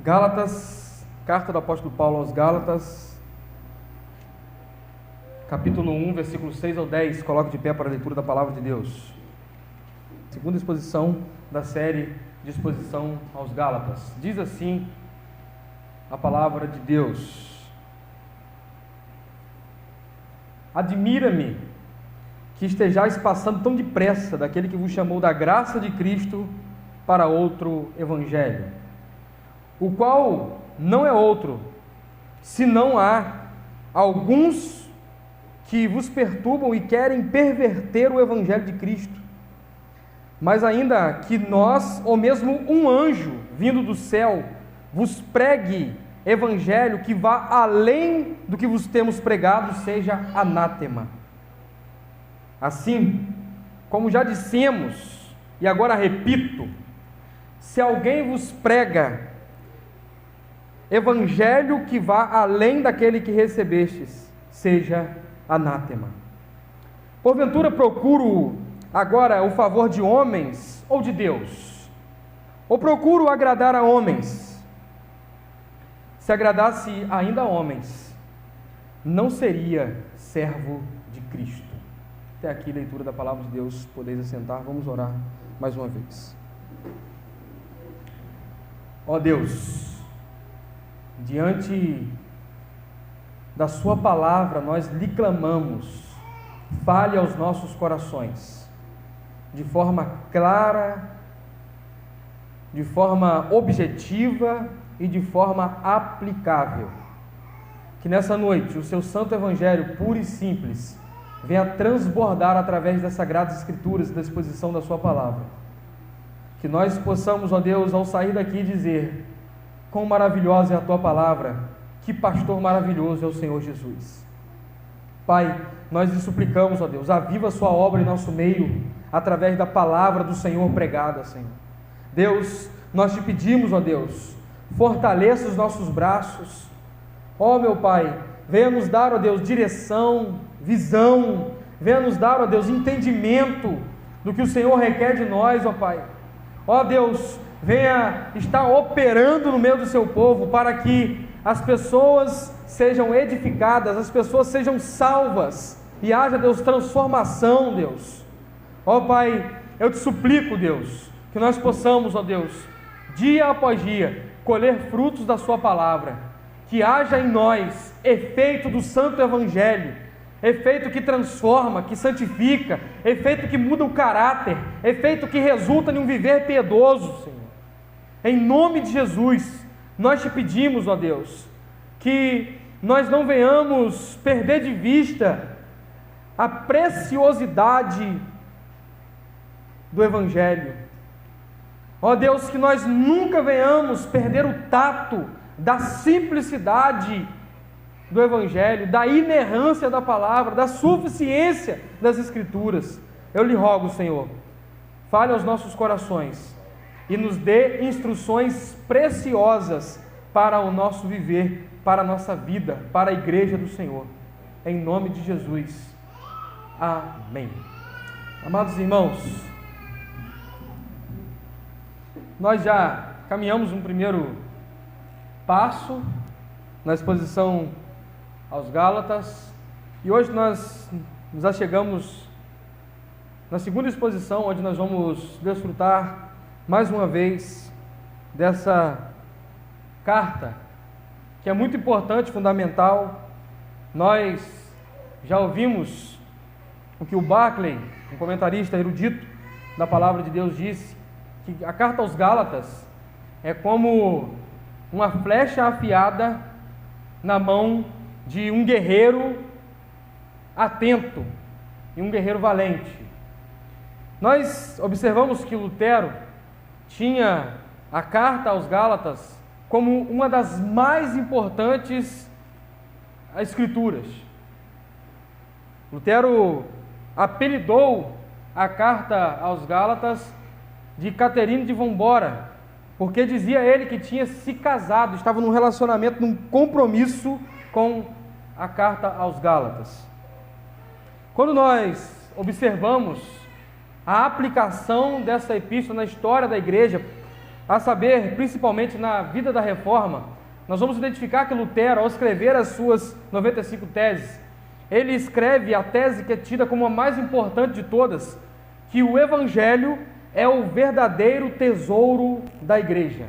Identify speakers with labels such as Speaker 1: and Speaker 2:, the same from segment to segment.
Speaker 1: Gálatas, carta do apóstolo Paulo aos Gálatas, capítulo 1, versículos 6 ao 10. Coloque de pé para a leitura da palavra de Deus. Segunda exposição da série de exposição aos Gálatas. Diz assim a palavra de Deus: Admira-me que estejais passando tão depressa daquele que vos chamou da graça de Cristo para outro evangelho, o qual não é outro, senão há alguns que vos perturbam e querem perverter o evangelho de Cristo. Mas ainda que nós, ou mesmo um anjo vindo do céu, vos pregue evangelho que vá além do que vos temos pregado, seja anátema. Assim, como já dissemos, e agora repito, se alguém vos prega evangelho que vá além daquele que recebestes, seja anátema. Porventura procuro agora o favor de homens ou de Deus? Ou procuro agradar a homens? Se agradasse ainda a homens, não seria servo de Cristo. Até aqui, leitura da palavra de Deus. Podeis assentar, vamos orar mais uma vez. Ó Deus, diante da sua palavra nós lhe clamamos, fale aos nossos corações, de forma clara, de forma objetiva e de forma aplicável. Que nessa noite o seu santo evangelho puro e simples venha transbordar através das sagradas escrituras e da exposição da sua palavra. Que nós possamos, ó Deus, ao sair daqui dizer: quão maravilhosa é a tua palavra, que pastor maravilhoso é o Senhor Jesus. Pai, nós lhe suplicamos, ó Deus, aviva a sua obra em nosso meio, através da palavra do Senhor pregada, Senhor. Deus, nós te pedimos, ó Deus, fortaleça os nossos braços. Ó meu Pai, venha nos dar, ó Deus, direção, visão, venha nos dar, ó Deus, entendimento do que o Senhor requer de nós, ó Pai. Ó Deus, venha estar operando no meio do seu povo, para que as pessoas sejam edificadas, as pessoas sejam salvas, e haja, Deus, transformação, Deus. Ó Pai, eu te suplico, Deus, que nós possamos, ó Deus, dia após dia, colher frutos da sua palavra, que haja em nós efeito do santo evangelho, efeito que transforma, que santifica, efeito que muda o caráter, efeito que resulta em um viver piedoso, Senhor. Em nome de Jesus, nós te pedimos, ó Deus, que nós não venhamos perder de vista a preciosidade do evangelho. Ó Deus, que nós nunca venhamos perder o tato da simplicidade do evangelho, da inerrância da palavra, da suficiência das escrituras. Eu lhe rogo, Senhor, fale aos nossos corações e nos dê instruções preciosas para o nosso viver, para a nossa vida, para a igreja do Senhor. Em nome de Jesus. Amém. Amados irmãos, nós já caminhamos um primeiro passo na exposição aos Gálatas, e hoje nós nos achegamos na segunda exposição, onde nós vamos desfrutar mais uma vez dessa carta, que é muito importante, fundamental. Nós já ouvimos o que o Barclay, um comentarista erudito da palavra de Deus, disse, que a carta aos Gálatas é como uma flecha afiada na mão de um guerreiro atento e um guerreiro valente. Nós observamos que Lutero tinha a carta aos Gálatas como uma das mais importantes escrituras. Lutero apelidou a carta aos Gálatas de Caterine de von Bora, porque dizia ele que tinha se casado, estava num relacionamento, num compromisso com a carta aos Gálatas. Quando nós observamos a aplicação dessa epístola na história da igreja, a saber, principalmente na vida da Reforma, nós vamos identificar que Lutero, ao escrever as suas 95 teses, ele escreve a tese que é tida como a mais importante de todas, que o Evangelho é o verdadeiro tesouro da igreja.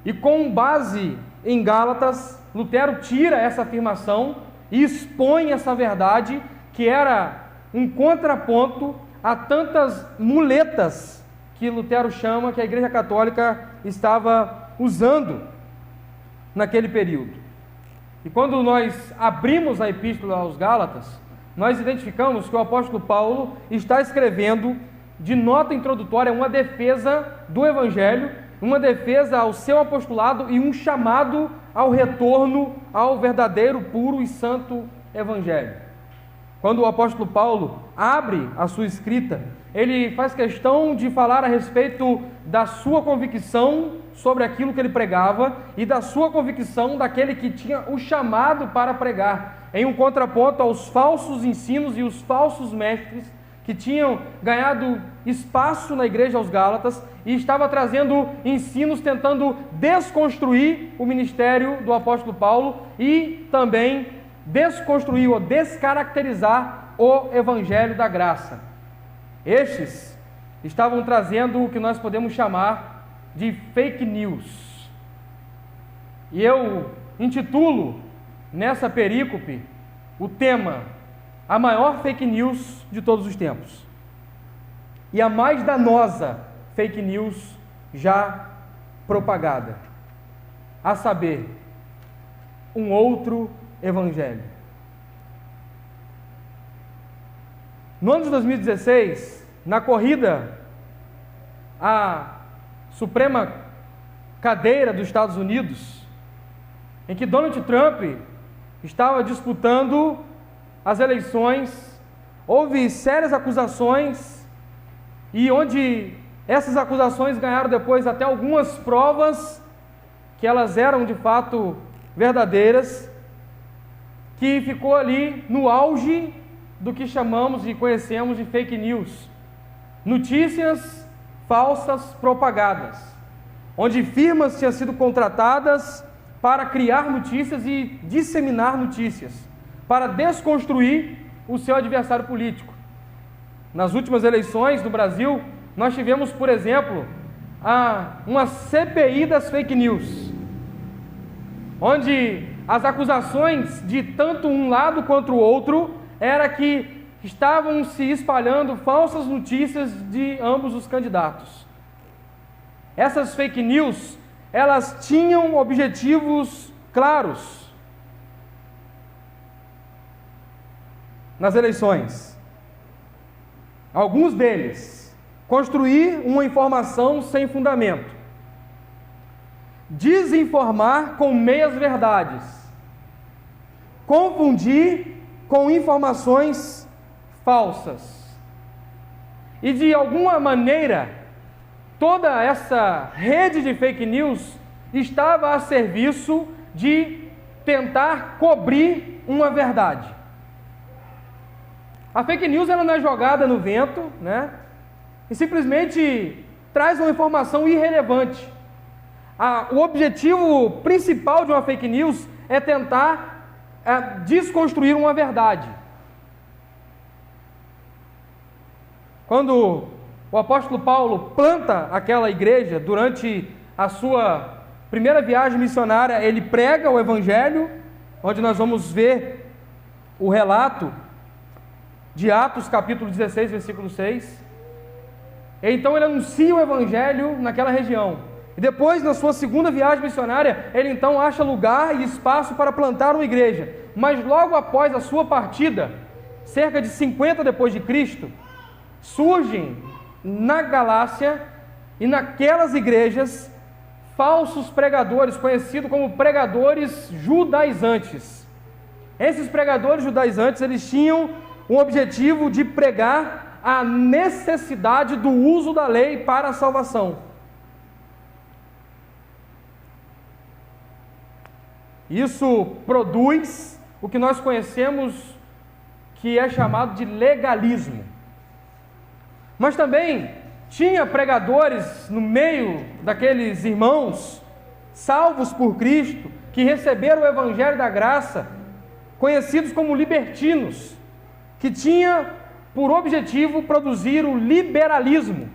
Speaker 1: E com base em Gálatas, Lutero tira essa afirmação e expõe essa verdade, que era um contraponto a tantas muletas que Lutero chama, que a Igreja Católica estava usando naquele período. E quando nós abrimos a Epístola aos Gálatas, nós identificamos que o apóstolo Paulo está escrevendo, de nota introdutória, uma defesa do Evangelho, uma defesa ao seu apostolado e um chamado ao retorno ao verdadeiro, puro e santo Evangelho. Quando o apóstolo Paulo abre a sua escrita, ele faz questão de falar a respeito da sua convicção sobre aquilo que ele pregava e da sua convicção daquele que tinha o chamado para pregar, em um contraponto aos falsos ensinos e os falsos mestres que tinham ganhado espaço na igreja aos Gálatas e estava trazendo ensinos tentando desconstruir o ministério do apóstolo Paulo e também desconstruir ou descaracterizar o evangelho da graça. Estes estavam trazendo o que nós podemos chamar de fake news. E eu intitulo nessa perícope o tema: a maior fake news de todos os tempos e a mais danosa fake news já propagada, a saber, um outro evangelho. No ano de 2016, na corrida à Suprema Cadeira dos Estados Unidos, em que Donald Trump estava disputando as eleições, houve sérias acusações, e onde essas acusações ganharam depois até algumas provas que elas eram de fato verdadeiras, que ficou ali no auge do que chamamos e conhecemos de fake news, notícias falsas propagadas, onde firmas tinham sido contratadas para criar notícias e disseminar notícias, para desconstruir o seu adversário político. Nas últimas eleições no Brasil, nós tivemos, por exemplo, uma CPI das fake news, onde as acusações de tanto um lado quanto o outro era que estavam se espalhando falsas notícias de ambos os candidatos. Essas fake news, elas tinham objetivos claros nas eleições. Alguns deles, construir uma informação sem fundamento, desinformar com meias verdades, confundir com informações falsas. E de alguma maneira, toda essa rede de fake news estava a serviço de tentar cobrir uma verdade. A fake news, ela não é jogada no vento, né? E simplesmente traz uma informação irrelevante. O objetivo principal de uma fake news é tentar desconstruir uma verdade. Quando o apóstolo Paulo planta aquela igreja, durante a sua primeira viagem missionária, ele prega o evangelho, onde nós vamos ver o relato de Atos capítulo 16, versículo 6. E então ele anuncia o evangelho naquela região. E depois, na sua segunda viagem missionária, ele então acha lugar e espaço para plantar uma igreja. Mas logo após a sua partida, cerca de 50 depois de Cristo, surgem na Galácia e naquelas igrejas falsos pregadores, conhecidos como pregadores judaizantes. Esses pregadores judaizantes, eles tinham o objetivo de pregar a necessidade do uso da lei para a salvação. Isso produz o que nós conhecemos que é chamado de legalismo. Mas também tinha pregadores no meio daqueles irmãos, salvos por Cristo, que receberam o Evangelho da Graça, conhecidos como libertinos, que tinha por objetivo produzir o liberalismo.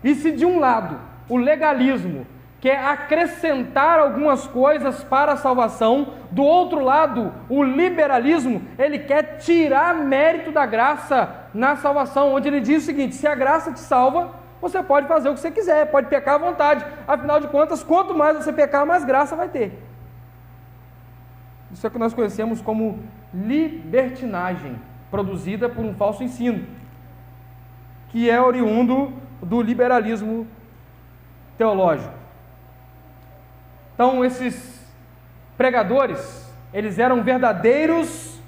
Speaker 1: E se de um lado o legalismo quer acrescentar algumas coisas para a salvação, do outro lado o liberalismo, ele quer tirar mérito da graça na salvação, onde ele diz o seguinte: se a graça te salva, você pode fazer o que você quiser, pode pecar à vontade, afinal de contas, quanto mais você pecar, mais graça vai ter. Isso é o que nós conhecemos como libertinagem, produzida por um falso ensino, que é oriundo do liberalismo teológico. Então, esses pregadores, eles eram verdadeiros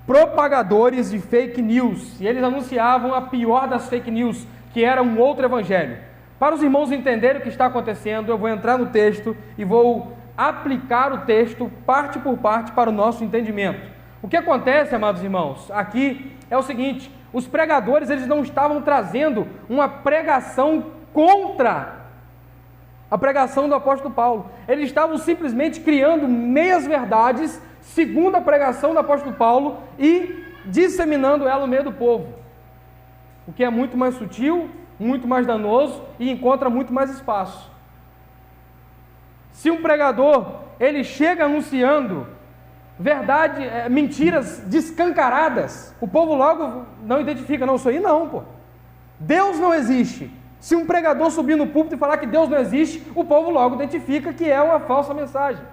Speaker 1: propagadores de fake news, e eles anunciavam a pior das fake news, que era um outro evangelho. Para os irmãos entenderem o que está acontecendo, eu vou entrar no texto e vou aplicar o texto parte por parte para o nosso entendimento. O que acontece, amados irmãos, aqui é o seguinte: os pregadores, eles não estavam trazendo uma pregação contra a pregação do apóstolo Paulo. Eles estavam simplesmente criando meias verdades segundo a pregação do apóstolo Paulo e disseminando ela no meio do povo, o que é muito mais sutil, muito mais danoso e encontra muito mais espaço. Se um pregador, ele chega anunciando mentiras descancaradas, o povo logo não identifica: não, isso aí não, pô. Deus não existe. Se um pregador subir no púlpito e falar que Deus não existe, o povo logo identifica que é uma falsa mensagem.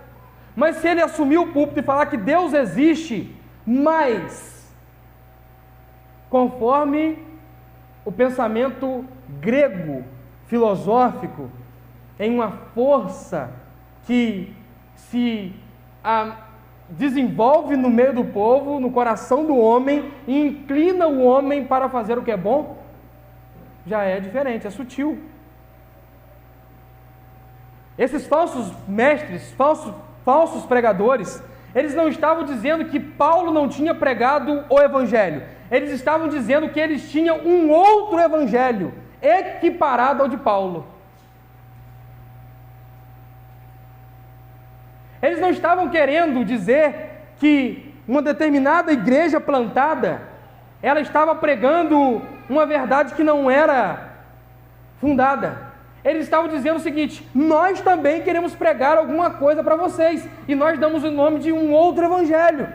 Speaker 1: Mas se ele assumir o púlpito e falar que Deus existe, mas conforme o pensamento grego, filosófico, em uma força que se desenvolve no meio do povo, no coração do homem, e inclina o homem para fazer o que é bom, já é diferente, é sutil. Esses falsos mestres, falsos pregadores, eles não estavam dizendo que Paulo não tinha pregado o evangelho, eles estavam dizendo que eles tinham um outro evangelho, equiparado ao de Paulo. Eles não estavam querendo dizer que uma determinada igreja plantada, ela estava pregando uma verdade que não era fundada. Eles estavam dizendo o seguinte: nós também queremos pregar alguma coisa para vocês, e nós damos o nome de um outro evangelho.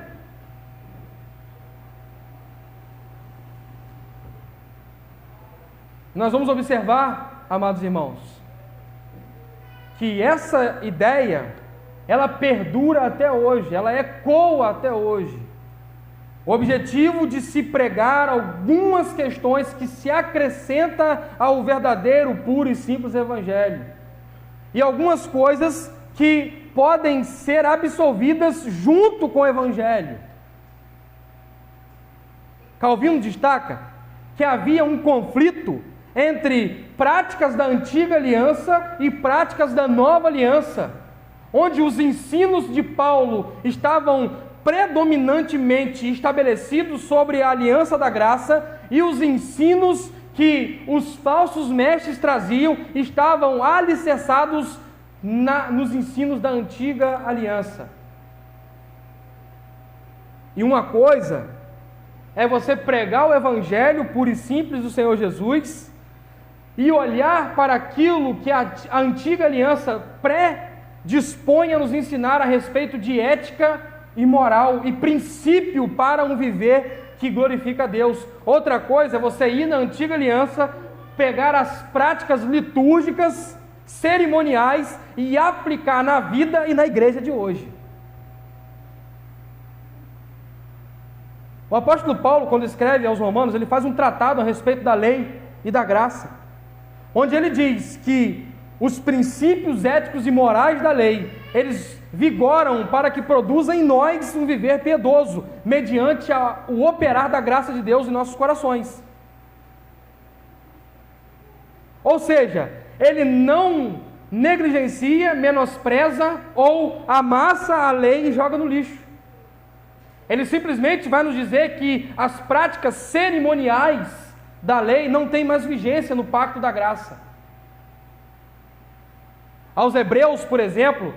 Speaker 1: Nós vamos observar, amados irmãos, que essa ideia, ela perdura até hoje, ela ecoa até hoje. O objetivo de se pregar algumas questões que se acrescenta ao verdadeiro, puro e simples evangelho. E algumas coisas que podem ser absolvidas junto com o evangelho. Calvino destaca que havia um conflito entre práticas da antiga aliança e práticas da nova aliança, onde os ensinos de Paulo estavam predominantemente estabelecidos sobre a aliança da graça, e os ensinos que os falsos mestres traziam estavam alicerçados nos ensinos da antiga aliança. E uma coisa é você pregar o evangelho puro e simples do Senhor Jesus e olhar para aquilo que a antiga aliança dispõe a nos ensinar a respeito de ética e moral e princípio para um viver que glorifica a Deus. Outra coisa é você ir na antiga aliança, pegar as práticas litúrgicas, cerimoniais e aplicar na vida e na igreja de hoje. O apóstolo Paulo, quando escreve aos Romanos, ele faz um tratado a respeito da lei e da graça, onde ele diz que os princípios éticos e morais da lei, eles vigoram para que produza em nós um viver piedoso, mediante o operar da graça de Deus em nossos corações. Ou seja, ele não negligencia, menospreza ou amassa a lei e joga no lixo. Ele simplesmente vai nos dizer que as práticas cerimoniais da lei não tem mais vigência no pacto da graça. Aos Hebreus, por exemplo,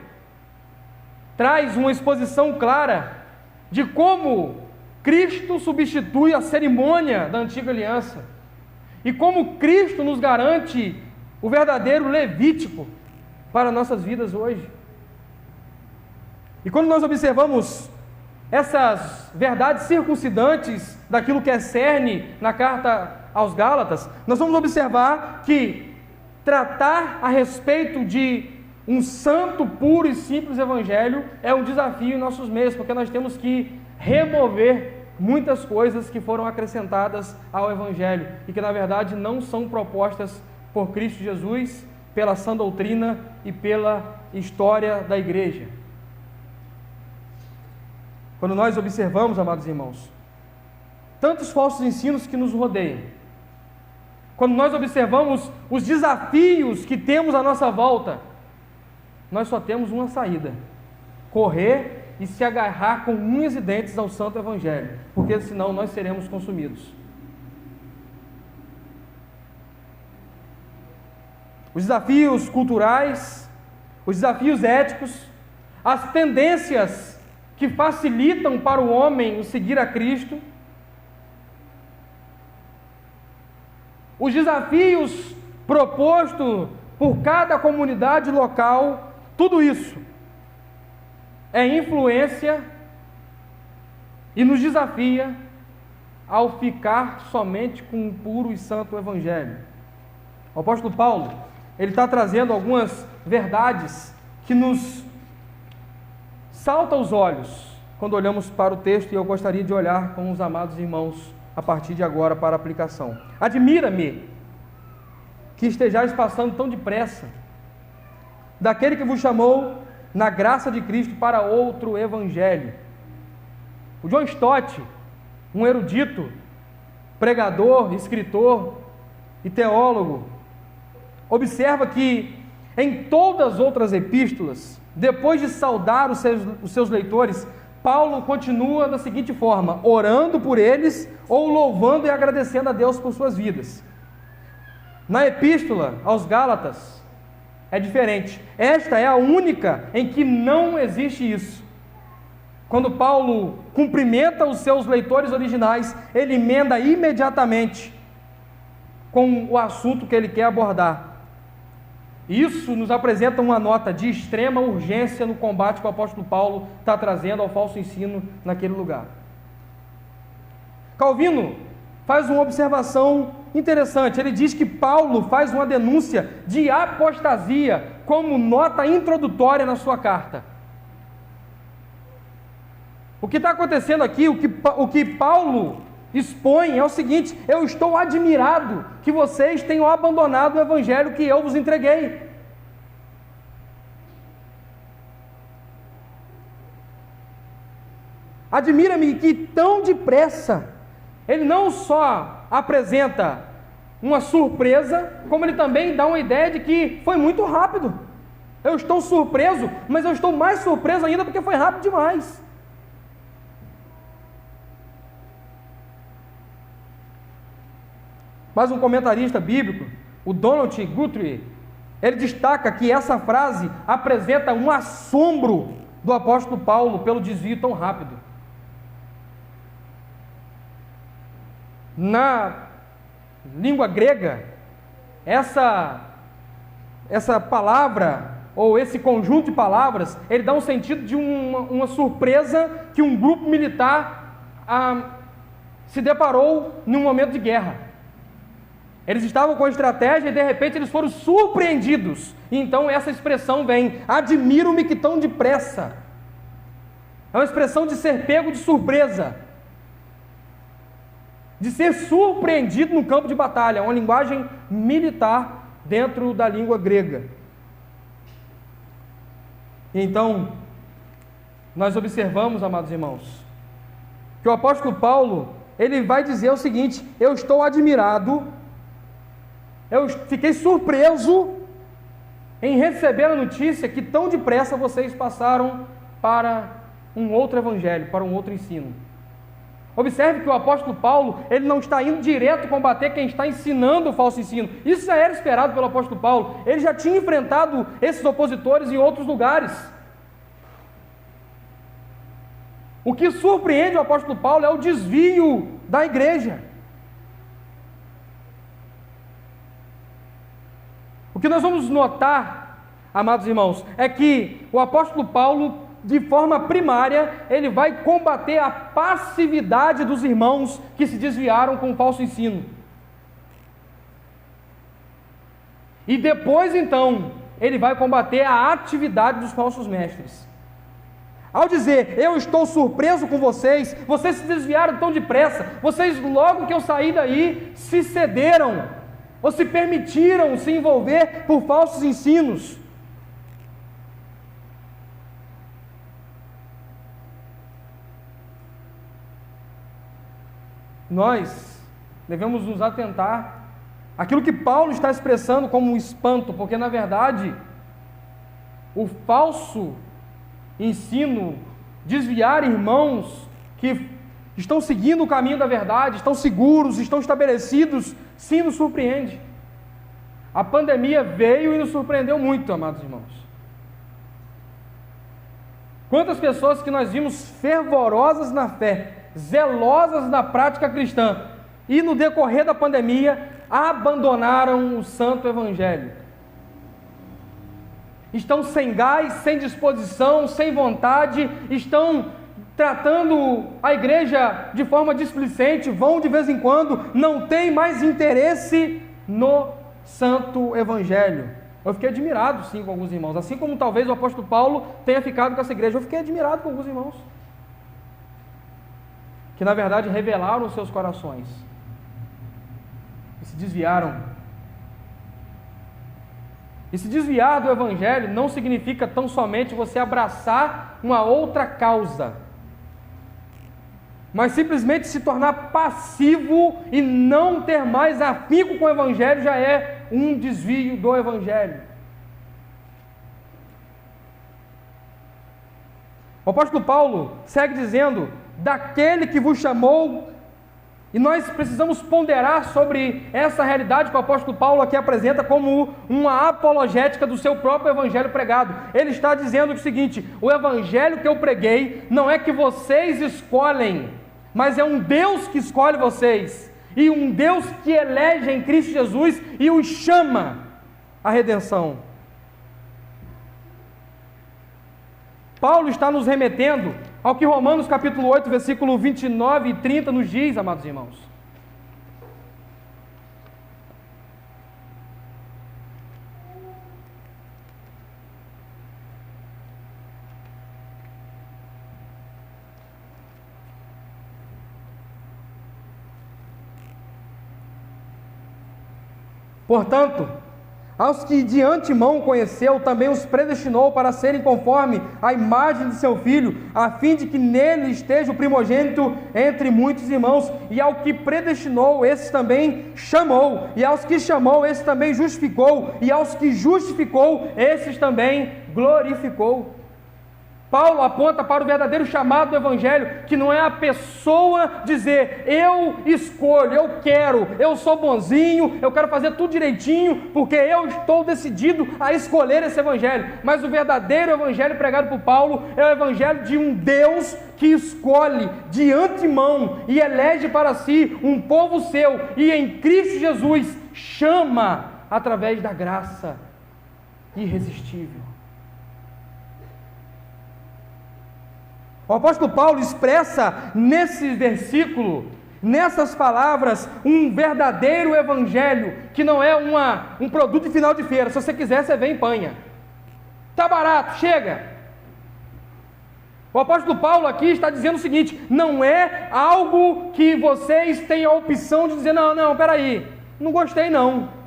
Speaker 1: traz uma exposição clara de como Cristo substitui a cerimônia da antiga aliança e como Cristo nos garante o verdadeiro levítico para nossas vidas hoje. E quando nós observamos essas verdades circuncidantes daquilo que é cerne na carta aos Gálatas, nós vamos observar que tratar a respeito de um santo, puro e simples evangelho é um desafio em nossos meios, porque nós temos que remover muitas coisas que foram acrescentadas ao evangelho e que na verdade não são propostas por Cristo Jesus, pela sã doutrina e pela história da igreja. Quando nós observamos, amados irmãos, tantos falsos ensinos que nos rodeiam, quando nós observamos os desafios que temos à nossa volta, nós só temos uma saída: correr e se agarrar com unhas e dentes ao santo evangelho, porque senão nós seremos consumidos. Os desafios culturais, os desafios éticos, as tendências que facilitam para o homem o seguir a Cristo, os desafios propostos por cada comunidade local, tudo isso é influência e nos desafia ao ficar somente com o puro e santo evangelho. O apóstolo Paulo, ele está trazendo algumas verdades que nos saltam aos olhos quando olhamos para o texto, e eu gostaria de olhar com os amados irmãos a partir de agora para a aplicação. Admira-me que estejais passando tão depressa daquele que vos chamou na graça de Cristo para outro evangelho. O John Stott, um erudito, pregador, escritor e teólogo, observa que em todas as outras epístolas, depois de saudar os seus leitores, Paulo continua da seguinte forma: orando por eles ou louvando e agradecendo a Deus por suas vidas. Na epístola aos Gálatas é diferente. Esta é a única em que não existe isso. Quando Paulo cumprimenta os seus leitores originais, ele emenda imediatamente com o assunto que ele quer abordar. Isso nos apresenta uma nota de extrema urgência no combate que o apóstolo Paulo está trazendo ao falso ensino naquele lugar. Calvino faz uma observação interessante. Ele diz que Paulo faz uma denúncia de apostasia como nota introdutória na sua carta. O que está acontecendo aqui, o que Paulo expõe é o seguinte: eu estou admirado que vocês tenham abandonado o evangelho que eu vos entreguei. Admira-me que tão depressa, ele não só apresenta uma surpresa, como ele também dá uma ideia de que foi muito rápido. Eu estou surpreso, mas eu estou mais surpreso ainda porque foi rápido demais. Mas um comentarista bíblico, o Donald Guthrie, ele destaca que essa frase apresenta um assombro do apóstolo Paulo pelo desvio tão rápido. Na língua grega, essa palavra, ou esse conjunto de palavras, ele dá um sentido de uma surpresa que um grupo militar se deparou num momento de guerra. Eles estavam com a estratégia e de repente eles foram surpreendidos. E então essa expressão vem: admiro-me que tão depressa. É uma expressão de ser pego de surpresa, de ser surpreendido no campo de batalha, uma linguagem militar dentro da língua grega. E então, nós observamos, amados irmãos, que o apóstolo Paulo, ele vai dizer o seguinte: eu estou admirado, eu fiquei surpreso em receber a notícia que tão depressa vocês passaram para um outro evangelho, para um outro ensino. Observe que o apóstolo Paulo, ele não está indo direto combater quem está ensinando o falso ensino. Isso já era esperado pelo apóstolo Paulo. Ele já tinha enfrentado esses opositores em outros lugares. O que surpreende o apóstolo Paulo é o desvio da igreja. O que nós vamos notar, amados irmãos, é que o apóstolo Paulo, de forma primária, ele vai combater a passividade dos irmãos que se desviaram com o falso ensino. E depois, então, ele vai combater a atividade dos falsos mestres. Ao dizer, eu estou surpreso com vocês, vocês se desviaram tão depressa, vocês logo que eu saí daí, se cederam, ou se permitiram se envolver por falsos ensinos. Nós devemos nos atentar àquilo que Paulo está expressando como um espanto, porque na verdade, o falso ensino, desviar irmãos que estão seguindo o caminho da verdade, estão seguros, estão estabelecidos, sim, nos surpreende. A pandemia veio e nos surpreendeu muito, amados irmãos. Quantas pessoas que nós vimos fervorosas na fé, zelosas na prática cristã, e no decorrer da pandemia, abandonaram o santo evangelho. Estão sem gás, sem disposição, sem vontade, estão tratando a igreja de forma displicente, vão de vez em quando, não tem mais interesse no santo evangelho. Eu fiquei admirado, sim, com alguns irmãos, assim como talvez o apóstolo Paulo tenha ficado com essa igreja. Eu fiquei admirado com alguns irmãos, que na verdade revelaram os seus corações e se desviaram. E se desviar do evangelho não significa tão somente você abraçar uma outra causa, mas simplesmente se tornar passivo e não ter mais afinco com o evangelho já é um desvio do evangelho. O apóstolo Paulo segue dizendo, daquele que vos chamou. E nós precisamos ponderar sobre essa realidade que o apóstolo Paulo aqui apresenta como uma apologética do seu próprio evangelho pregado. Ele está dizendo o seguinte: o evangelho que eu preguei não é que vocês escolhem, mas é um Deus que escolhe vocês, e um Deus que elege em Cristo Jesus e os chama à redenção. Paulo está nos remetendo ao que Romanos capítulo 8, versículo 29 e 30 nos diz, amados irmãos. Portanto, aos que de antemão conheceu, também os predestinou para serem conforme a imagem de seu Filho, a fim de que nele esteja o primogênito entre muitos irmãos. E ao que predestinou, esses também chamou, e aos que chamou, esses também justificou, e aos que justificou, esses também glorificou. Paulo aponta para o verdadeiro chamado do evangelho, que não é a pessoa dizer, eu escolho, eu quero, eu sou bonzinho, eu quero fazer tudo direitinho, porque eu estou decidido a escolher esse evangelho. Mas o verdadeiro evangelho pregado por Paulo é o evangelho de um Deus que escolhe de antemão e elege para si um povo seu, e em Cristo Jesus chama através da graça irresistível. O apóstolo Paulo expressa nesse versículo, nessas palavras, um verdadeiro evangelho, que não é um produto de final de feira. Se você quiser, você vem e empanha. Está barato, chega. O apóstolo Paulo aqui está dizendo o seguinte: não é algo que vocês têm a opção de dizer, não, peraí, não gostei não.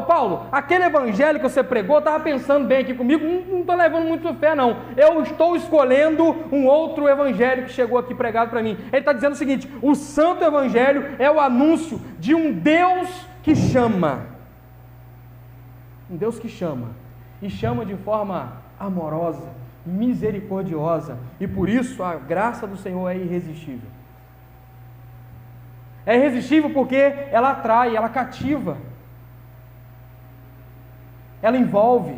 Speaker 1: Paulo, aquele evangelho que você pregou, estava pensando bem aqui comigo, não estou levando muito fé não, eu estou escolhendo um outro evangelho que chegou aqui pregado para mim. Ele está dizendo o seguinte: o santo evangelho é o anúncio de um Deus que chama, um Deus que chama, e chama de forma amorosa, misericordiosa, e por isso a graça do Senhor é irresistível. É irresistível porque ela atrai, ela cativa, ela envolve.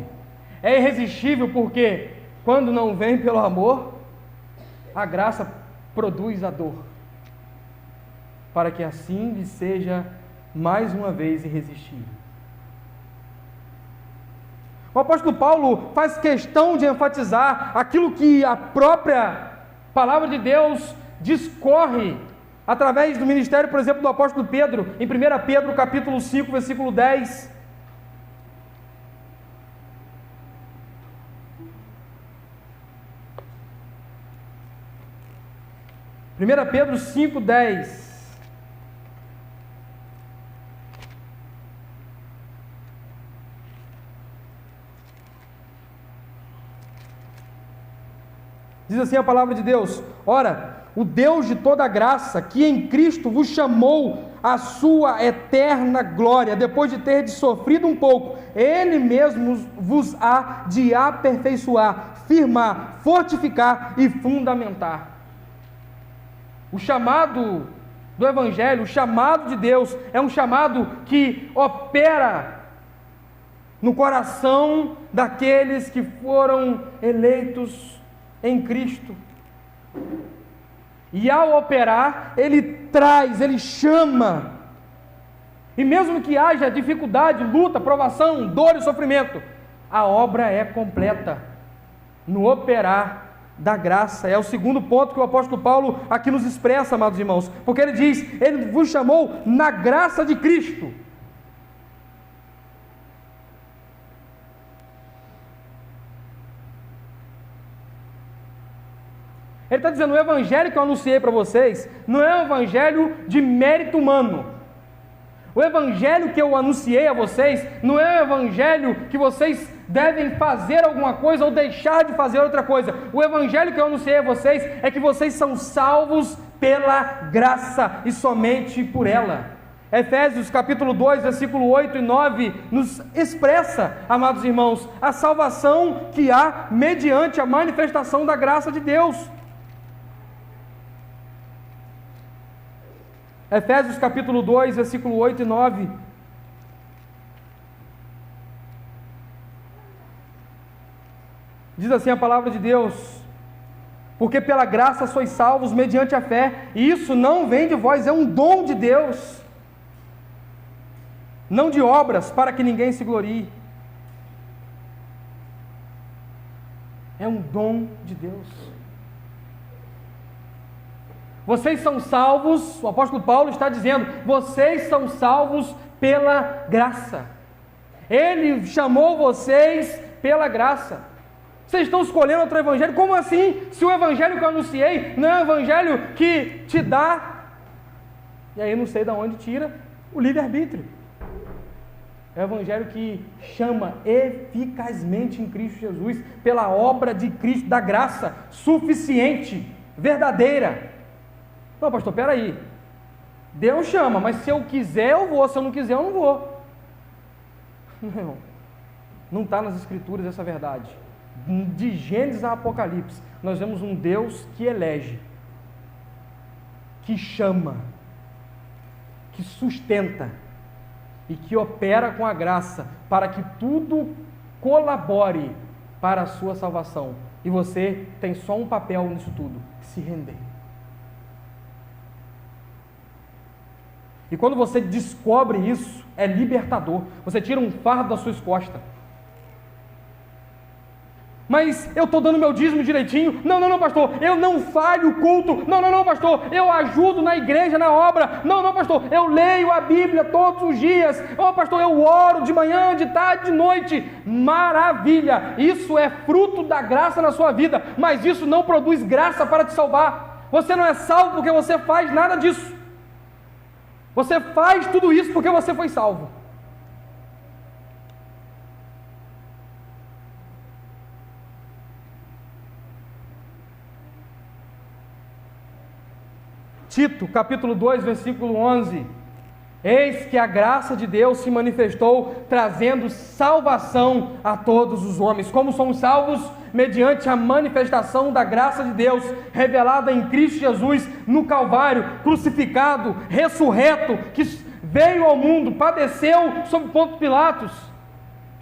Speaker 1: É irresistível porque, quando não vem pelo amor, a graça produz a dor, para que assim lhe seja mais uma vez irresistível. O apóstolo Paulo faz questão de enfatizar aquilo que a própria palavra de Deus discorre através do ministério, por exemplo, do apóstolo Pedro, em 1 Pedro capítulo 5, versículo 10. Primeira Pedro 5, 10. Diz assim a palavra de Deus: ora, o Deus de toda graça, que em Cristo vos chamou à sua eterna glória, depois de ter sofrido um pouco, Ele mesmo vos há de aperfeiçoar, firmar, fortificar e fundamentar. O chamado do Evangelho, o chamado de Deus, é um chamado que opera no coração daqueles que foram eleitos em Cristo. E ao operar, Ele traz, Ele chama. E mesmo que haja dificuldade, luta, provação, dor e sofrimento, a obra é completa no operar da graça. É o segundo ponto que o apóstolo Paulo aqui nos expressa, amados irmãos, porque ele diz: Ele vos chamou na graça de Cristo. Ele está dizendo: o evangelho que eu anunciei para vocês não é um evangelho de mérito humano. O evangelho que eu anunciei a vocês não é um evangelho que vocês devem fazer alguma coisa ou deixar de fazer outra coisa. O evangelho que eu anunciei a vocês é que vocês são salvos pela graça e somente por ela. Efésios capítulo 2, versículo 8 e 9 nos expressa, amados irmãos, a salvação que há mediante a manifestação da graça de Deus. Efésios capítulo 2, versículo 8 e 9. Diz assim a palavra de Deus: porque pela graça sois salvos mediante a fé, e isso não vem de vós, é um dom de Deus, não de obras, para que ninguém se glorie. É um dom de Deus. Vocês são salvos, o apóstolo Paulo está dizendo, vocês são salvos pela graça. Ele chamou vocês pela graça. Vocês estão escolhendo outro evangelho? Como assim? Se o evangelho que eu anunciei não é um evangelho que te dá, e aí não sei de onde tira, o livre-arbítrio. É o evangelho que chama eficazmente em Cristo Jesus, pela obra de Cristo, da graça suficiente, verdadeira. Não, pastor, peraí, Deus chama, mas se eu quiser eu vou, se eu não quiser eu não vou. Não está nas escrituras essa verdade. De Gênesis a Apocalipse, nós vemos um Deus que elege, que chama, que sustenta e que opera com a graça para que tudo colabore para a sua salvação. E você tem só um papel nisso tudo: se render. E quando você descobre isso, é libertador. Você tira um fardo das suas costas. Mas eu estou dando meu dízimo direitinho. Não, pastor, eu não falho o culto. Não, pastor, eu ajudo na igreja, na obra. Não, pastor, eu leio a Bíblia todos os dias. Pastor, eu oro de manhã, de tarde, de noite. Maravilha, isso é fruto da graça na sua vida, mas isso não produz graça para te salvar. Você não é salvo porque você faz nada disso. Você faz tudo isso porque você foi salvo. Tito, capítulo 2, versículo 11. Eis que a graça de Deus se manifestou, trazendo salvação a todos os homens. Como somos salvos? Mediante a manifestação da graça de Deus, revelada em Cristo Jesus, no Calvário, crucificado, ressurreto, que veio ao mundo, padeceu sob Pôncio Pilatos,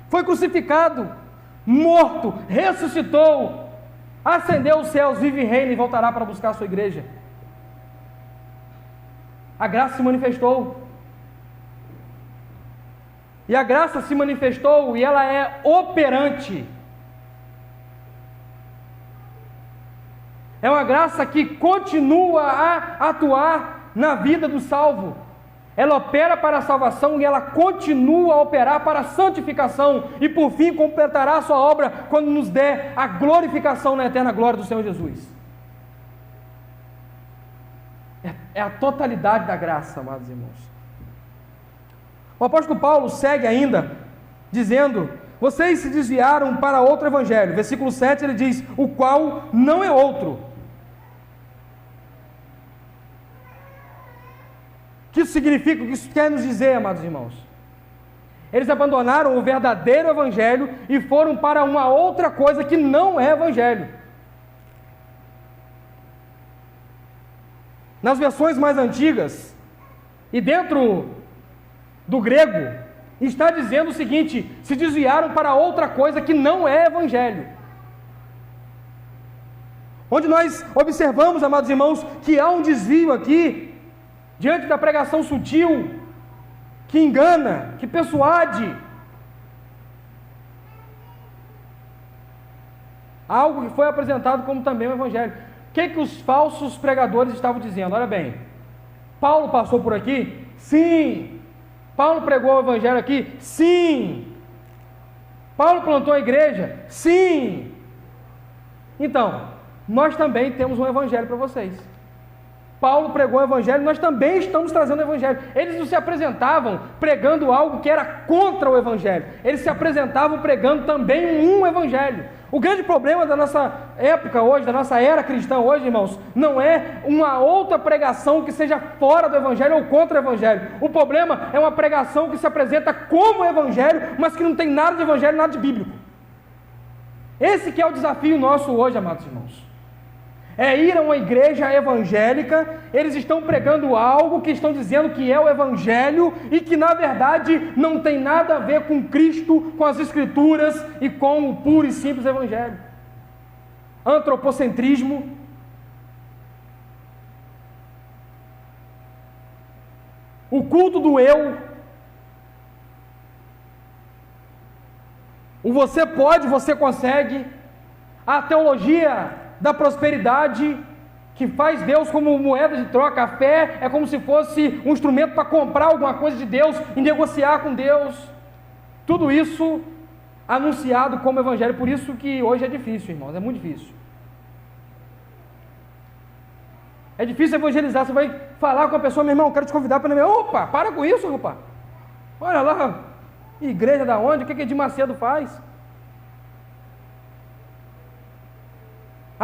Speaker 1: foi crucificado, morto, ressuscitou, ascendeu aos céus, vive e reina e voltará para buscar a sua igreja. A graça se manifestou. E a graça se manifestou e ela é operante. É uma graça que continua a atuar na vida do salvo. Ela opera para a salvação e ela continua a operar para a santificação. E por fim completará a sua obra quando nos der a glorificação na eterna glória do Senhor Jesus. É a totalidade da graça, amados irmãos. O apóstolo Paulo segue ainda, dizendo: vocês se desviaram para outro evangelho. Versículo 7 ele diz: o qual não é outro. O que isso significa? O que isso quer nos dizer, amados irmãos? Eles abandonaram o verdadeiro evangelho e foram para uma outra coisa que não é evangelho. Nas versões mais antigas, e dentro do grego, está dizendo o seguinte: se desviaram para outra coisa que não é evangelho. Onde nós observamos, amados irmãos, que há um desvio aqui, diante da pregação sutil, que engana, que persuade, algo que foi apresentado como também o evangelho. O que os falsos pregadores estavam dizendo? Olha bem, Paulo passou por aqui? Sim. Paulo pregou o evangelho aqui? Sim. Paulo plantou a igreja? Sim. Então, nós também temos um evangelho para vocês. Paulo pregou o evangelho, nós também estamos trazendo o evangelho. Eles não se apresentavam pregando algo que era contra o evangelho. Eles se apresentavam pregando também um evangelho. O grande problema da nossa época hoje, da nossa era cristã hoje, irmãos, não é uma outra pregação que seja fora do evangelho ou contra o evangelho. O problema é uma pregação que se apresenta como evangelho, mas que não tem nada de evangelho, nada de bíblico. Esse que é o desafio nosso hoje, amados irmãos. É ir a uma igreja evangélica, eles estão pregando algo que estão dizendo que é o evangelho e que na verdade não tem nada a ver com Cristo, com as escrituras e com o puro e simples evangelho. Antropocentrismo, o culto do eu, o você pode, você consegue, a teologia da prosperidade, que faz Deus como moeda de troca. A fé é como se fosse um instrumento para comprar alguma coisa de Deus e negociar com Deus. Tudo isso anunciado como evangelho. Por isso que hoje é difícil, irmãos, é muito difícil. É difícil evangelizar. Você vai falar com a pessoa: meu irmão, eu quero te convidar para... Opa, para com isso, rapaz. Olha lá, igreja da onde? O que Edir Macedo faz?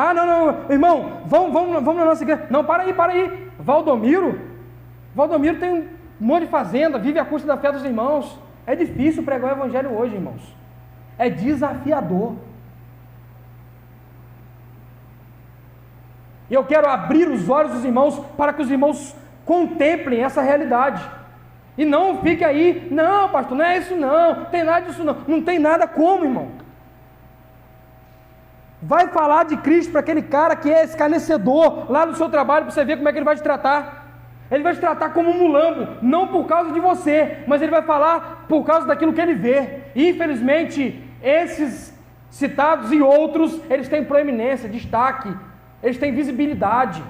Speaker 1: Ah, não, irmão, vamos na nossa igreja. Não, para aí. Valdomiro tem um monte de fazenda, vive à custa da fé dos irmãos. É difícil pregar o evangelho hoje, irmãos. É desafiador. E eu quero abrir os olhos dos irmãos para que os irmãos contemplem essa realidade. E não fique aí: não, pastor, não é isso não, tem nada disso não. Não tem nada como, irmão. Vai falar de Cristo para aquele cara que é escarnecedor lá no seu trabalho, para você ver como é que ele vai te tratar. Ele vai te tratar como um mulambo, não por causa de você, mas ele vai falar por causa daquilo que ele vê. E infelizmente, esses citados e outros, eles têm proeminência, destaque, eles têm visibilidade.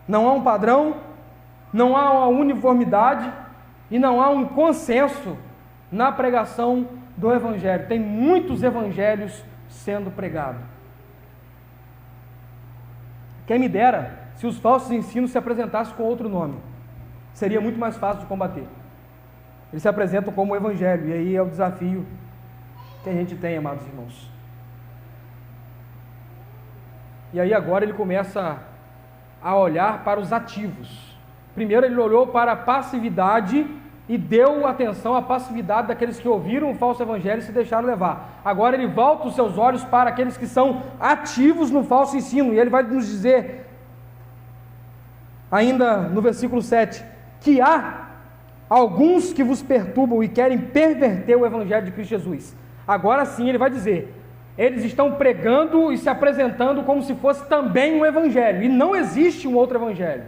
Speaker 1: Não há um padrão, não há uma uniformidade e não há um consenso na pregação do evangelho. Tem muitos evangelhos sendo pregados. Quem me dera se os falsos ensinos se apresentassem com outro nome. Seria muito mais fácil de combater. Eles se apresentam como evangelho, e aí é o desafio que a gente tem, amados irmãos. E aí agora ele começa a olhar para os ativos. Primeiro ele olhou para a passividade e deu atenção à passividade daqueles que ouviram o falso evangelho e se deixaram levar. Agora ele volta os seus olhos para aqueles que são ativos no falso ensino, e ele vai nos dizer, ainda no versículo 7, que há alguns que vos perturbam e querem perverter o evangelho de Cristo Jesus. Agora sim ele vai dizer, eles estão pregando e se apresentando como se fosse também um evangelho, e não existe um outro evangelho.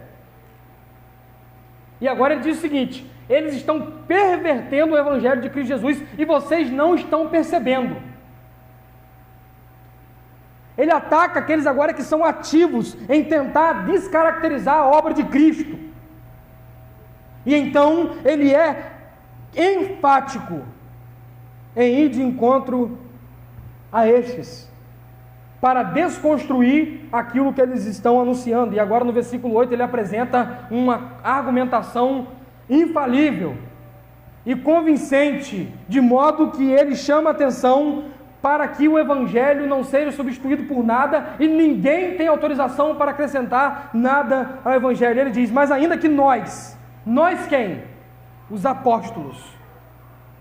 Speaker 1: E agora ele diz o seguinte, eles estão pervertendo o evangelho de Cristo Jesus e vocês não estão percebendo. Ele ataca aqueles agora que são ativos em tentar descaracterizar a obra de Cristo. E então ele é enfático em ir de encontro a estes, para desconstruir aquilo que eles estão anunciando. E agora no versículo 8 ele apresenta uma argumentação infalível e convincente, de modo que ele chama a atenção para que o evangelho não seja substituído por nada, e ninguém tem autorização para acrescentar nada ao evangelho. Ele diz, mas ainda que nós quem? Os apóstolos,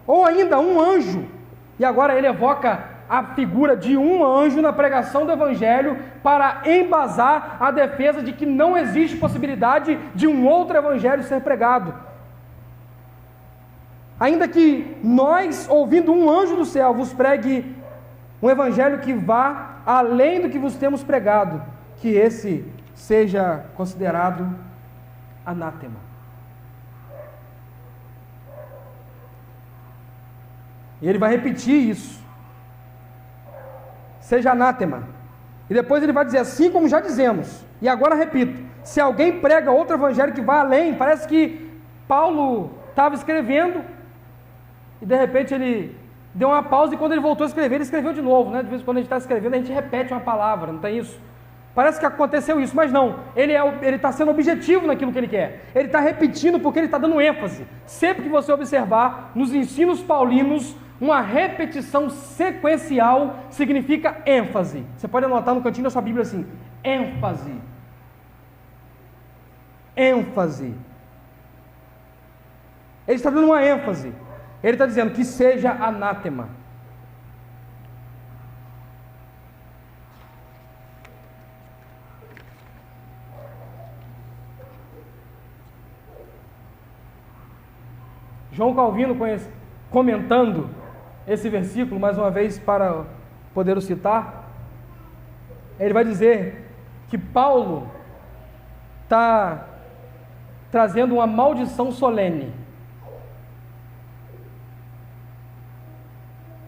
Speaker 1: ou ainda um anjo, e agora ele evoca a figura de um anjo na pregação do evangelho para embasar a defesa de que não existe possibilidade de um outro evangelho ser pregado. Ainda que nós, ouvindo um anjo do céu, vos pregue um evangelho que vá além do que vos temos pregado, que esse seja considerado anátema. E ele vai repetir isso, seja anátema, e depois ele vai dizer, assim como já dizemos, e agora repito, se alguém prega outro evangelho que vá além, parece que Paulo estava escrevendo, e de repente ele deu uma pausa, e quando ele voltou a escrever, ele escreveu de novo, né? De vez em quando a gente está escrevendo, a gente repete uma palavra, não tem isso? Parece que aconteceu isso, mas não, ele está sendo objetivo naquilo que ele quer, ele está repetindo porque ele está dando ênfase. Sempre que você observar, nos ensinos paulinos, uma repetição sequencial significa ênfase. Você pode anotar no cantinho da sua Bíblia assim, ênfase, ênfase. Ele está dando uma ênfase, ele está dizendo que seja anátema. João Calvino, comentando esse versículo, mais uma vez para poder o citar, ele vai dizer que Paulo está trazendo uma maldição solene.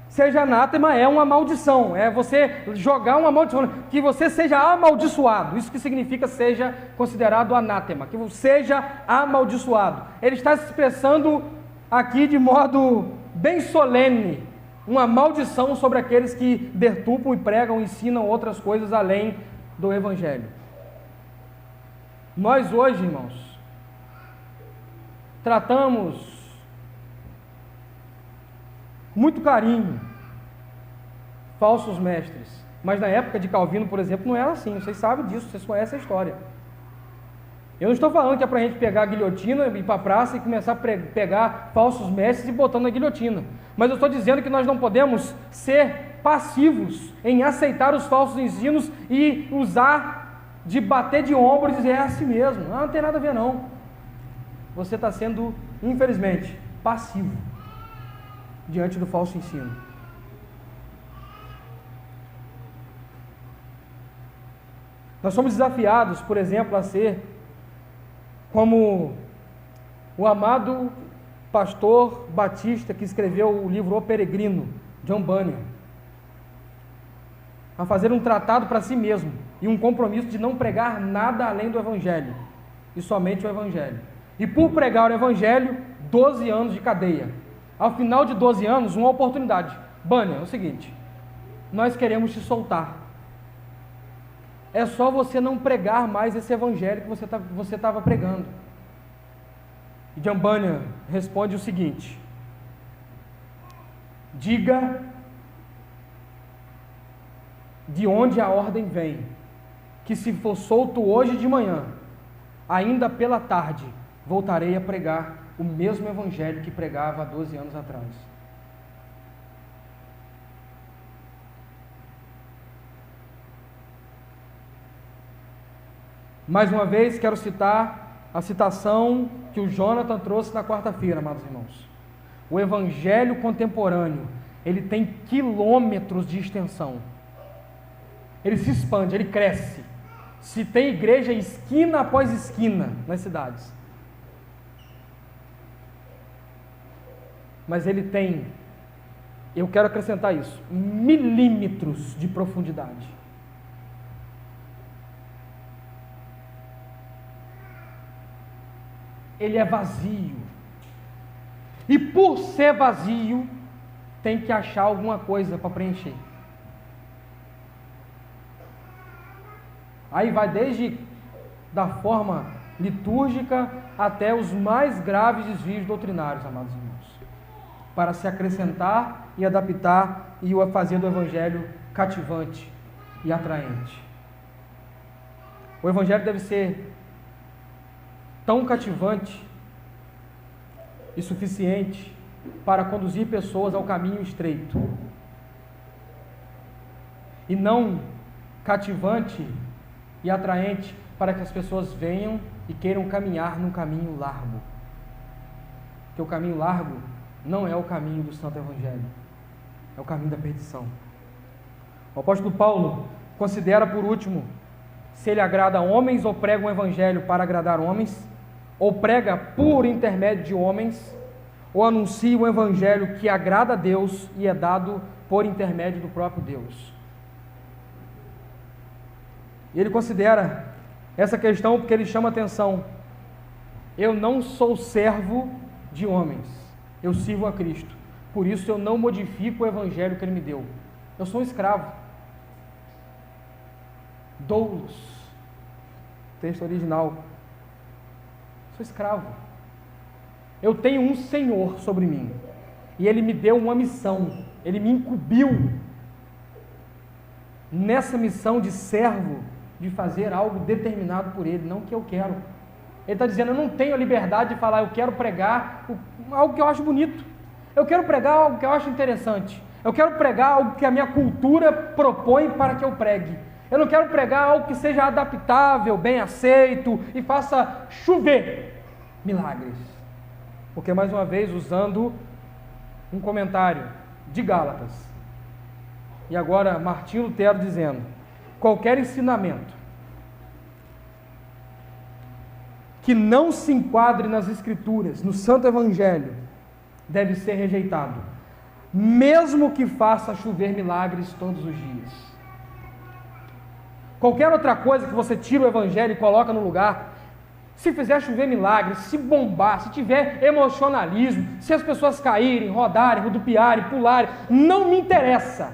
Speaker 1: Seja anátema é uma maldição, é você jogar uma maldição, que você seja amaldiçoado, isso que significa seja considerado anátema, que você seja amaldiçoado. Ele está se expressando aqui de modo bem solene, uma maldição sobre aqueles que deturpam e pregam, ensinam outras coisas além do evangelho. Nós hoje, irmãos, tratamos muito carinho falsos mestres, mas na época de Calvino, por exemplo, não era assim. Vocês sabem disso, vocês conhecem a história. Eu não estou falando que é para a gente pegar a guilhotina, ir para a praça e começar a pegar falsos mestres e botar na guilhotina, mas eu estou dizendo que nós não podemos ser passivos em aceitar os falsos ensinos e usar de bater de ombro e dizer, é assim mesmo, não tem nada a ver não. Você está sendo, infelizmente, passivo diante do falso ensino. Nós somos desafiados, por exemplo, a ser como o amado pastor batista que escreveu o livro O Peregrino, John Bunyan, a fazer um tratado para si mesmo e um compromisso de não pregar nada além do Evangelho, e somente o Evangelho. E por pregar o Evangelho, 12 anos de cadeia. Ao final de 12 anos, uma oportunidade. Bunyan, é o seguinte, nós queremos te soltar. É só você não pregar mais esse evangelho que você estava pregando. E John Bunyan responde o seguinte: diga de onde a ordem vem que se for solto hoje de manhã, ainda pela tarde, voltarei a pregar o mesmo evangelho que pregava há 12 anos atrás. Mais uma vez, quero citar a citação que o Jonathan trouxe na quarta-feira, amados irmãos. O evangelho contemporâneo, ele tem quilômetros de extensão. Ele se expande, ele cresce. Se tem igreja esquina após esquina nas cidades. Mas ele tem, eu quero acrescentar isso, milímetros de profundidade. Ele é vazio. E por ser vazio, tem que achar alguma coisa para preencher. Aí vai desde da forma litúrgica até os mais graves desvios doutrinários, amados irmãos, para se acrescentar e adaptar e fazer do evangelho cativante e atraente. O evangelho deve ser tão cativante e suficiente para conduzir pessoas ao caminho estreito, e não cativante e atraente para que as pessoas venham e queiram caminhar num caminho largo. Porque o caminho largo não é o caminho do Santo Evangelho, é o caminho da perdição. O apóstolo Paulo considera, por último, se ele agrada a homens ou prega um evangelho para agradar homens, ou prega por intermédio de homens, ou anuncia um evangelho que agrada a Deus e é dado por intermédio do próprio Deus. E ele considera essa questão porque ele chama atenção. Eu não sou servo de homens, eu sirvo a Cristo. Por isso eu não modifico o evangelho que ele me deu. Eu sou um escravo. Doulos. Texto original. Sou escravo. Eu tenho um Senhor sobre mim. E ele me deu uma missão. Ele me incumbiu nessa missão de servo, de fazer algo determinado por ele, não que eu quero. Ele está dizendo, eu não tenho a liberdade de falar, eu quero pregar algo que eu acho bonito. Eu quero pregar algo que eu acho interessante. Eu quero pregar algo que a minha cultura propõe para que eu pregue. Eu não quero pregar algo que seja adaptável, bem aceito e faça chover milagres. Porque, mais uma vez, usando um comentário de Gálatas, e agora Martinho Lutero dizendo, qualquer ensinamento que não se enquadre nas Escrituras, no Santo Evangelho, deve ser rejeitado, mesmo que faça chover milagres todos os dias. Qualquer outra coisa que você tira o Evangelho e coloca no lugar, se fizer chover milagres, se bombar, se tiver emocionalismo, se as pessoas caírem, rodarem, rodopiarem, pularem, não me interessa.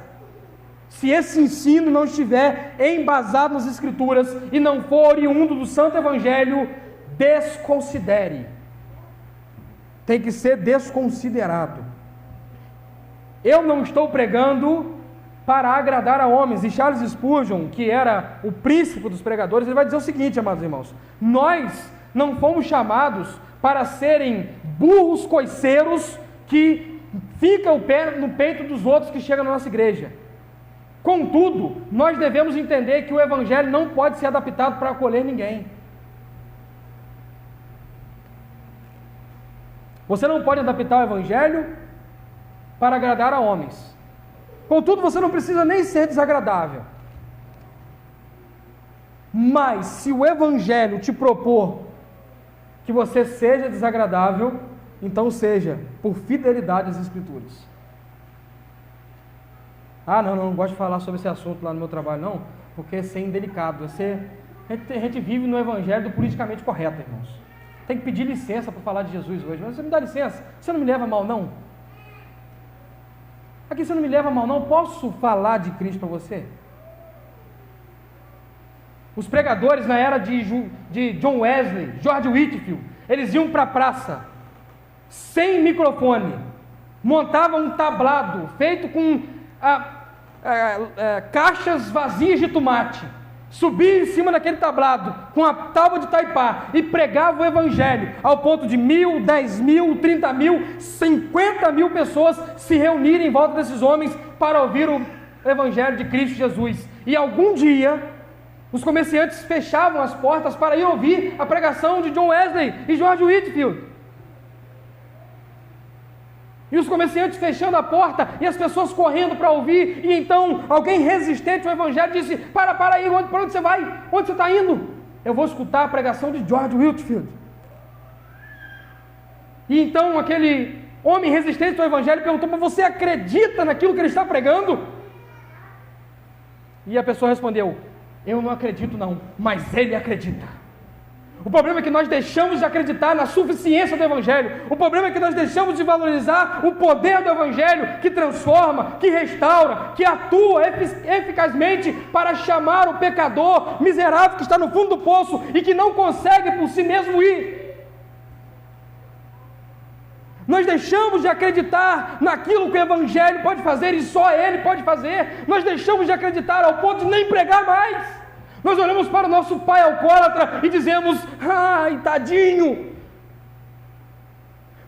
Speaker 1: Se esse ensino não estiver embasado nas Escrituras e não for oriundo do Santo Evangelho, desconsidere. Tem que ser desconsiderado. Eu não estou pregando para agradar a homens. E Charles Spurgeon, que era o príncipe dos pregadores, ele vai dizer o seguinte, amados irmãos: nós não fomos chamados para serem burros coiceiros que ficam o pé no peito dos outros que chegam na nossa igreja. Contudo, nós devemos entender que o Evangelho não pode ser adaptado para acolher ninguém. Você não pode adaptar o Evangelho para agradar a homens. Contudo, você não precisa nem ser desagradável. Mas, se o Evangelho te propor que você seja desagradável, então seja por fidelidade às Escrituras. Ah, não gosto de falar sobre esse assunto lá no meu trabalho, não, porque é ser indelicado. A gente vive no Evangelho do politicamente correto, irmãos. Tem que pedir licença para falar de Jesus hoje. Mas você me dá licença? Você não me leva a mal, não? Aqui você não me leva a mal, não? Posso falar de Cristo para você? Os pregadores na era de John Wesley, George Whitefield, eles iam para a praça, sem microfone, montavam um tablado feito com caixas vazias de tomate, subia em cima daquele tablado, com a tábua de taipá, e pregava o evangelho, ao ponto de 1.000, 10.000, 30.000, 50.000 pessoas se reunirem em volta desses homens para ouvir o evangelho de Cristo Jesus. E algum dia, os comerciantes fechavam as portas para ir ouvir a pregação de John Wesley e George Whitefield. E os comerciantes fechando a porta, e as pessoas correndo para ouvir, e então alguém resistente ao evangelho disse: para aí, para onde você vai? Onde você está indo? Eu vou escutar a pregação de George Whitefield. E então aquele homem resistente ao evangelho perguntou: mas você acredita naquilo que ele está pregando? E a pessoa respondeu: eu não acredito não, mas ele acredita. O problema é que nós deixamos de acreditar na suficiência do evangelho. O problema é que nós deixamos de valorizar o poder do evangelho, que transforma, que restaura, que atua eficazmente para chamar o pecador miserável que está no fundo do poço e que não consegue por si mesmo ir. Nós deixamos de acreditar naquilo que o evangelho pode fazer e só ele pode fazer. Nós deixamos de acreditar ao ponto de nem pregar mais. Nós olhamos para o nosso pai alcoólatra e dizemos: ai, tadinho.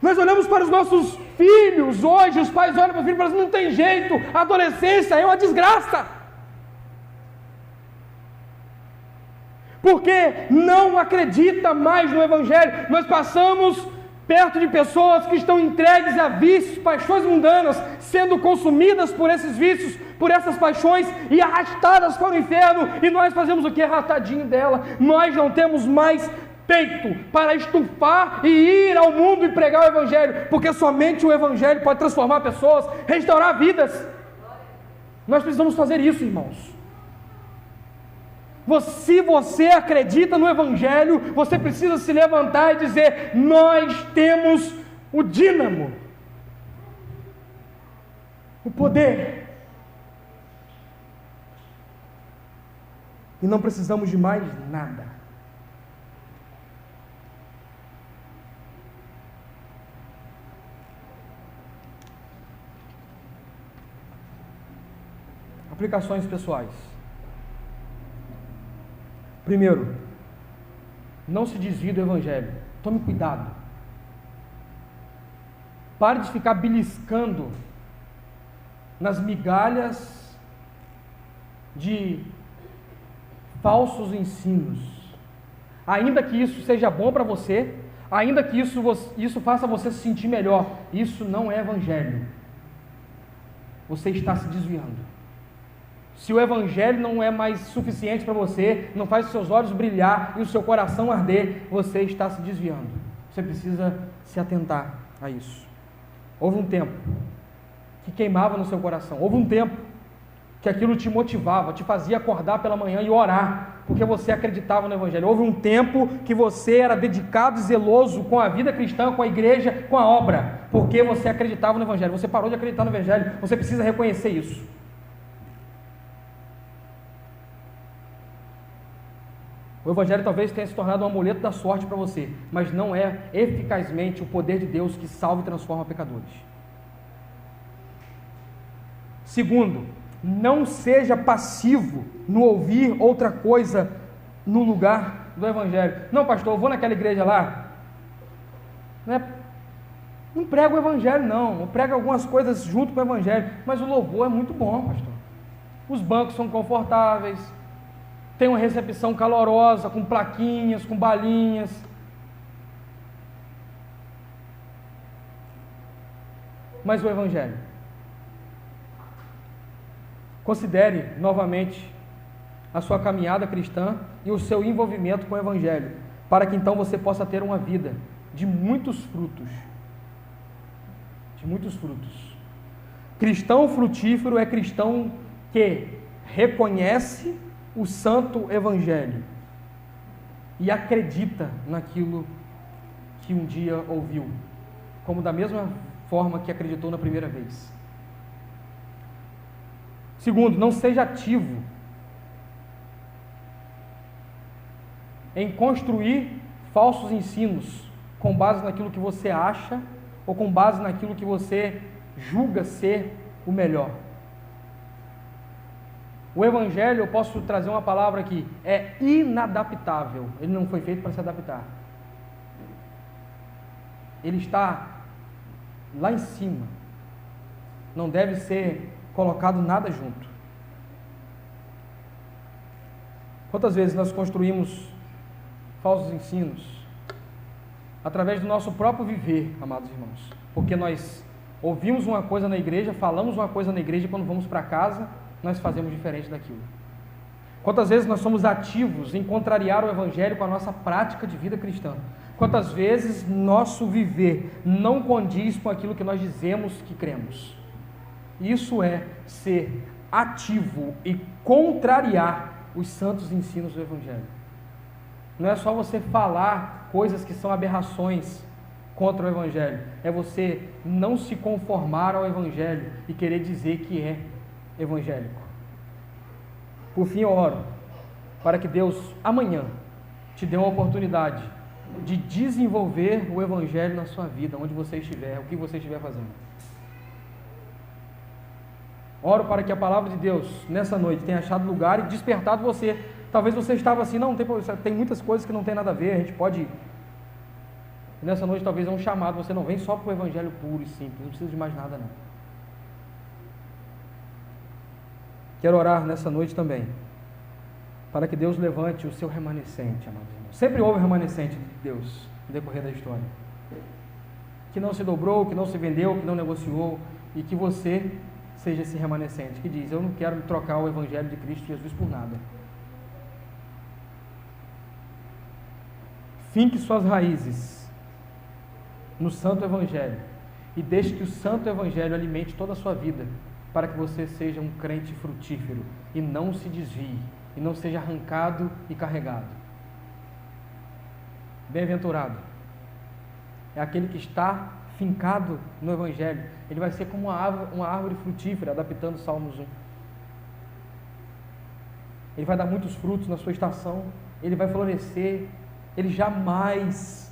Speaker 1: Nós olhamos para os nossos filhos hoje, os pais olham para os filhos e falam: não tem jeito, a adolescência é uma desgraça. Porque não acredita mais no evangelho. Nós passamos perto de pessoas que estão entregues a vícios, paixões mundanas, sendo consumidas por esses vícios, por essas paixões e arrastadas para o inferno, e nós fazemos o que? Arrastadinho dela. Nós não temos mais peito para estufar e ir ao mundo e pregar o evangelho, porque somente o evangelho pode transformar pessoas, restaurar vidas. Nós precisamos fazer isso, irmãos. Se você acredita no evangelho, você precisa se levantar e dizer: nós temos o dínamo, o poder, e não precisamos de mais nada. Aplicações pessoais. Primeiro, não se desvie do evangelho. Tome cuidado. Pare de ficar beliscando nas migalhas de falsos ensinos. Ainda que isso seja bom para você, ainda que isso faça você se sentir melhor, isso não é evangelho. Você está se desviando. Se o evangelho não é mais suficiente para você, não faz os seus olhos brilhar e o seu coração arder, você está se desviando. Você precisa se atentar a isso. Houve um tempo que queimava no seu coração. Houve um tempo que aquilo te motivava, te fazia acordar pela manhã e orar, porque você acreditava no evangelho. Houve um tempo que você era dedicado e zeloso com a vida cristã, com a igreja, com a obra, porque você acreditava no evangelho. Você parou de acreditar no evangelho. Você precisa reconhecer isso. O evangelho talvez tenha se tornado um amuleto da sorte para você, mas não é eficazmente o poder de Deus que salva e transforma pecadores. Segundo, não seja passivo no ouvir outra coisa no lugar do evangelho. Não, pastor, eu vou naquela igreja lá, não prego o evangelho não, eu prego algumas coisas junto com o evangelho, mas o louvor é muito bom, pastor. Os bancos são confortáveis, tem uma recepção calorosa, com plaquinhas, com balinhas. Mas o evangelho. Considere novamente a sua caminhada cristã e o seu envolvimento com o evangelho, para que então você possa ter uma vida de muitos frutos. De muitos frutos. Cristão frutífero é cristão que reconhece o santo evangelho e acredita naquilo que um dia ouviu, como da mesma forma que acreditou na primeira vez. Segundo, não seja ativo em construir falsos ensinos com base naquilo que você acha ou com base naquilo que você julga ser o melhor. O Evangelho, eu posso trazer uma palavra aqui, é inadaptável. Ele não foi feito para se adaptar. Ele está lá em cima. Não deve ser colocado nada junto. Quantas vezes nós construímos falsos ensinos através do nosso próprio viver, amados irmãos? Porque nós ouvimos uma coisa na igreja, falamos uma coisa na igreja, e quando vamos para casa, nós fazemos diferente daquilo. Quantas vezes nós somos ativos em contrariar o Evangelho com a nossa prática de vida cristã? Quantas vezes nosso viver não condiz com aquilo que nós dizemos que cremos? Isso é ser ativo e contrariar os santos ensinos do Evangelho. Não é só você falar coisas que são aberrações contra o Evangelho, é você não se conformar ao Evangelho e querer dizer que é evangélico. Por fim, eu oro para que Deus amanhã te dê uma oportunidade de desenvolver o Evangelho na sua vida, onde você estiver, o que você estiver fazendo. Oro para que a palavra de Deus nessa noite tenha achado lugar e despertado você. Talvez você estava assim, não, tem muitas coisas que não tem nada a ver, a gente pode... Nessa noite talvez é um chamado, você não vem só para o Evangelho puro e simples, não precisa de mais nada não. Quero orar nessa noite também, para que Deus levante o seu remanescente, amados irmãos. Sempre houve remanescente de Deus no decorrer da história, que não se dobrou, que não se vendeu, que não negociou, e que você seja esse remanescente, que diz, eu não quero trocar o Evangelho de Cristo Jesus por nada. Finque suas raízes no Santo Evangelho, e deixe que o Santo Evangelho alimente toda a sua vida, para que você seja um crente frutífero, e não se desvie, e não seja arrancado e carregado. Bem-aventurado é aquele que está fincado no Evangelho. Ele vai ser como uma árvore frutífera, adaptando Salmos 1. Ele vai dar muitos frutos na sua estação, ele vai florescer, ele jamais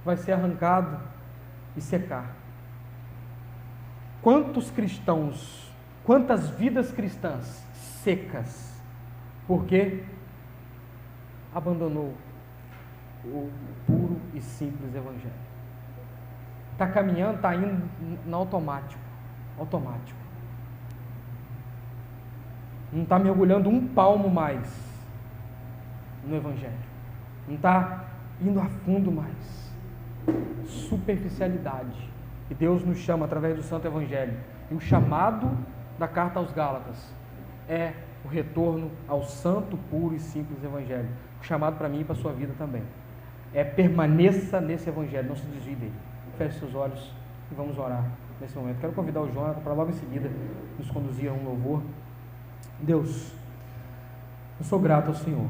Speaker 1: vai ser arrancado e secar. Quantos cristãos, quantas vidas cristãs secas, porque abandonou o puro e simples Evangelho. Está caminhando, está indo no automático. Não está mergulhando um palmo mais no Evangelho. Não está indo a fundo mais. Superficialidade. E Deus nos chama através do Santo Evangelho. E o chamado da carta aos Gálatas é o retorno ao santo, puro e simples Evangelho. O chamado para mim e para a sua vida também. Permaneça nesse Evangelho, não se desvie dele. Feche seus olhos e vamos orar nesse momento. Quero convidar o Jonathan para logo em seguida nos conduzir a um louvor. Deus, eu sou grato ao Senhor,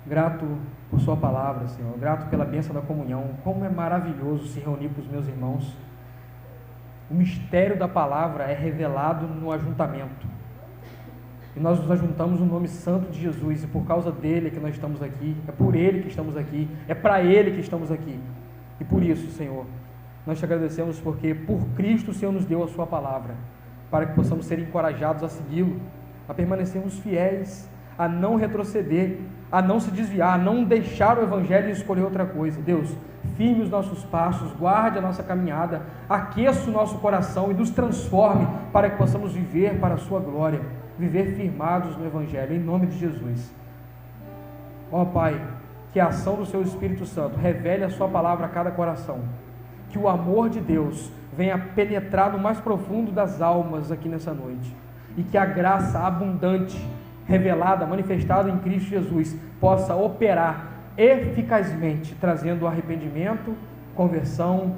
Speaker 1: grato por sua palavra, Senhor, grato pela bênção da comunhão. Como é maravilhoso se reunir com os meus irmãos. O mistério da palavra é revelado no ajuntamento, e nós nos ajuntamos no nome santo de Jesus, e por causa dele é que nós estamos aqui, é por ele que estamos aqui, é para ele que estamos aqui, e por isso, Senhor, nós te agradecemos, porque por Cristo o Senhor nos deu a sua palavra, para que possamos ser encorajados a segui-lo, a permanecermos fiéis, a não retroceder, a não se desviar, a não deixar o Evangelho e escolher outra coisa. Deus, firme os nossos passos, guarde a nossa caminhada, aqueça o nosso coração e nos transforme para que possamos viver para a sua glória, viver firmados no Evangelho, em nome de Jesus. Ó Pai, que a ação do Seu Espírito Santo revele a Sua palavra a cada coração, que o amor de Deus venha penetrar no mais profundo das almas aqui nessa noite, e que a graça abundante, revelada, manifestada em Cristo Jesus, possa operar eficazmente, trazendo arrependimento, conversão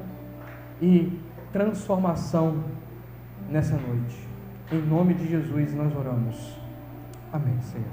Speaker 1: e transformação nessa noite. Em nome de Jesus nós oramos. Amém, Senhor.